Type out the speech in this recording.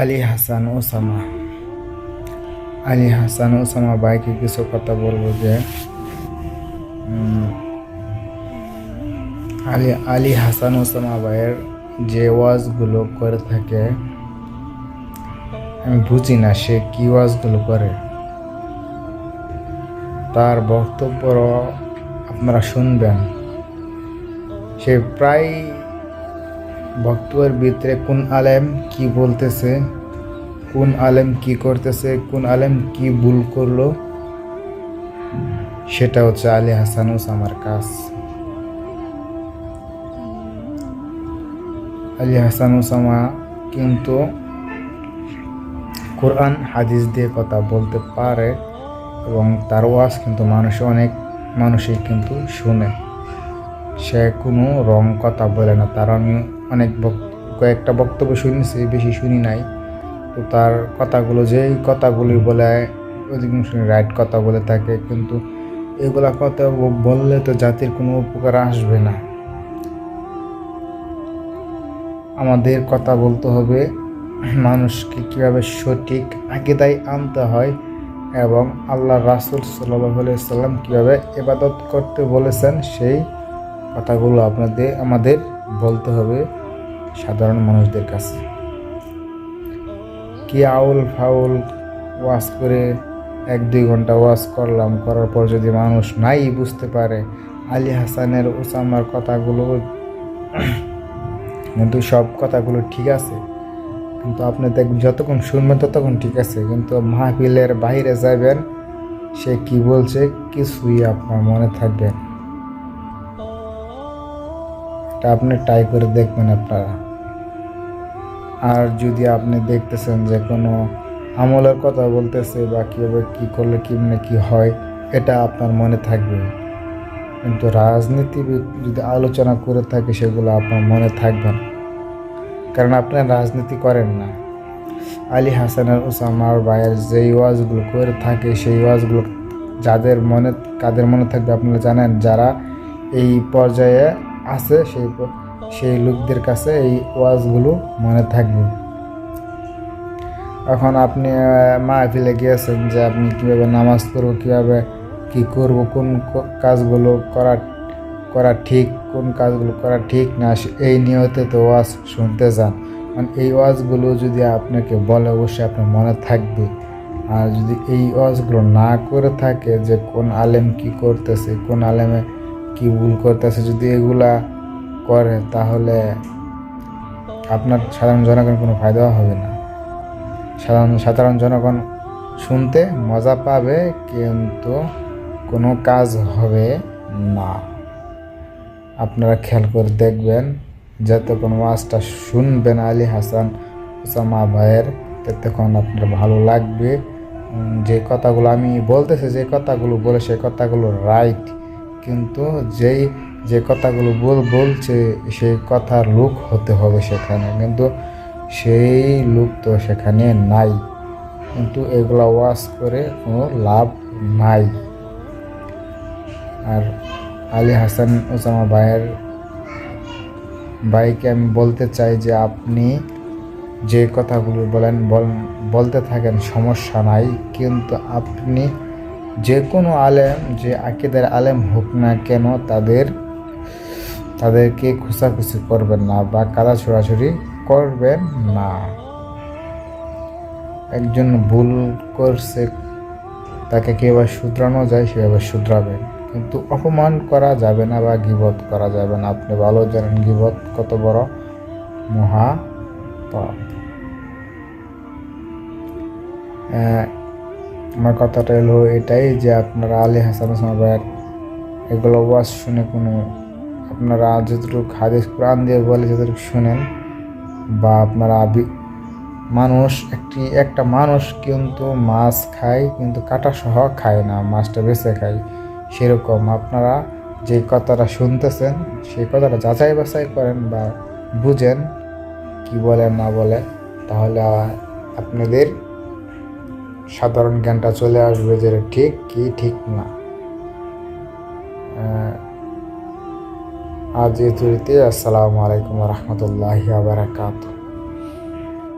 Ali Hasan Osama. Ali Hasan Osama ভাইকে কিছু কথা বলবো যে আলী হাসান ওসামা ভাইয়ের যে ওয়াজগুলো করে থাকে আমি বুঝি না সে কি ওয়াজগুলো করে। তার বক্তব্য আপনারা শুনবেন, সে প্রায় বক্তব্যের ভিতরে কোন আলেম কি বলতেছে, কোন আলেম কি করতেছে, কোন আলেম কি ভুল করলো, সেটা হচ্ছে আলী হাসান ওসামার কাজ। আলী হাসান ওসামা কিন্তু কোরআন হাদিস দিয়ে কথা বলতে পারে এবং তার ওয়াজ কিন্তু অনেক মানুষই কিন্তু শুনে। সে কোনো রং কথা বলে না। তার আমি কয়েকটা বক্তব্য শুনেছি, বেশি শুনি নাই। তো তার কথাগুলো যেই কথাগুলি বলে অধিকাংশ রাইট কথা বলে থাকে, কিন্তু এগুলা কথা বললে তো জাতির কোনো উপকার আসবে না। আমাদের কথা বলতে হবে মানুষকে কীভাবে সঠিক আকীদায় আনতে হয় এবং আল্লাহ রাসূল সাল্লাল্লাহু আলাইহি সাল্লাম কীভাবে ইবাদত করতে বলেছেন, সেই কথাগুলো আমাদের বলতে হবে সাধারণ মানুষদের কাছে। কি আউল ফাউল ওয়াজ করে 1-2 ঘন্টা ওয়াজ করার পর যদি মানুষ নাই বুঝতে পারে, আলী হাসানের ওসামার কথাগুলো কিন্তু সব কথাগুলো ঠিক আছে, কিন্তু আপনি দেখবেন যতক্ষণ শুনবেন ততক্ষণ ঠিক আছে, কিন্তু মাহফিলের বাইরে যাবেন সে কি বলছে কিছুই আপনার মনে থাকবে না। এটা আপনি ট্রাই করে দেখবেন আপনারা। আর যদি আপনি দেখতেছেন যে কোনো আমলের কথা বলতেছে বা কীভাবে কী করলে কেমনে কী হয়, এটা আপনার মনে থাকবে, কিন্তু রাজনীতিবিদ যদি আলোচনা করে থাকে সেগুলো আপনার মনে থাকবে না, কারণ আপনি রাজনীতি করেন না। আলী হাসানের ওসামার ভাইয়ের যেই ওয়াজগুলো করে থাকে সেই ওয়াজগুলো কাদের মনে থাকবে আপনারা জানেন? যারা এই পর্যায়ে আছে সেই লোকদের কাছে এই ওয়াজগুলো মনে থাকবে। এখন আপনি মাহফিলে গিয়েছেন যে আপনি কীভাবে নামাজ পড়ব, কীভাবে কী করব, কোন কাজগুলো করা ঠিক, কোন কাজগুলো করা ঠিক না, এই নিয়তে তো ওয়াজ শুনতে যান। মানে এই ওয়াজগুলো যদি আপনাকে বলে অবশ্যই আপনার মনে থাকবে। আর যদি এই ওয়াজগুলো না করে থাকে যে কোন আলেম কি করতেছে, কোন আলেমে কি ভুল করতেছে, যদি এগুলা করে তাহলে আপনার সাধারণ জনগণ কোনো ফায়দা হবে না। সাধারণ জনগণ শুনতে মজা পাবে কিন্তু কোনো কাজ হবে না। আপনারা খেয়াল করে দেখবেন, যতক্ষণ ওয়াজটা শুনবেন আলী হাসান ওসামা ভাইয়ের ততক্ষণ আপনার ভালো লাগবে। যে কথাগুলো আমি বলতেছি, যে কথাগুলো বলে সেই কথাগুলো রাইট, কিন্তু যে কথাগুলো বলছে সেই কথার লোক হতে হবে সেখানে, কিন্তু সেই লোক তো সেখানে নাই, কিন্তু এগুলা ওয়াজ করে কোনো লাভ নাই। আর আলী হাসান ওসামা ভাইকে আমি বলতে চাই যে আপনি যে কথাগুলো বলতে থাকেন সমস্যা নাই, কিন্তু আপনি যে কোনো আলেম, যে আকীদার আলেম হোক না কেন, তাদেরকে খুঁচাখুচি করবেন না বা কাদা ছোড়াছুড়ি করবেন না। একজন ভুল করছে, তাকে কীভাবে শুধরানো যায় সেভাবে শুধরাবেন, কিন্তু অপমান করা যাবে না বা গীবত করা যাবে না। আপনি ভালো জানেন গীবত কত বড় মহা পাপ। আমার কথাটা হলো এটাই যে আপনারা আলী হাসান ওসামা ভাইয়ের এগুলো ওয়াজ শুনে আপনারা যতটুকু হাদিস কোরআন দিয়ে বলে যতটুকু শুনেন, বা আপনারা একটা মানুষ কিন্তু মাছ খায় কিন্তু কাঁটা সহ খায় না, মাছটা বেছে খায়। সেরকম আপনারা যে কথাটা শুনতেছেন সেই কথাটা যাচাই বাছাই করেন বা বুঝেন কি বলে না বলে, তাহলে আপনাদের সাধারণ জ্ঞানটা চলে আসবে যে ঠিক কি ঠিক না। আজ এই তুরিতে আসসালামু আলাইকুম ওয়া রাহমাতুল্লাহি ওয়া বারাকাতুহু।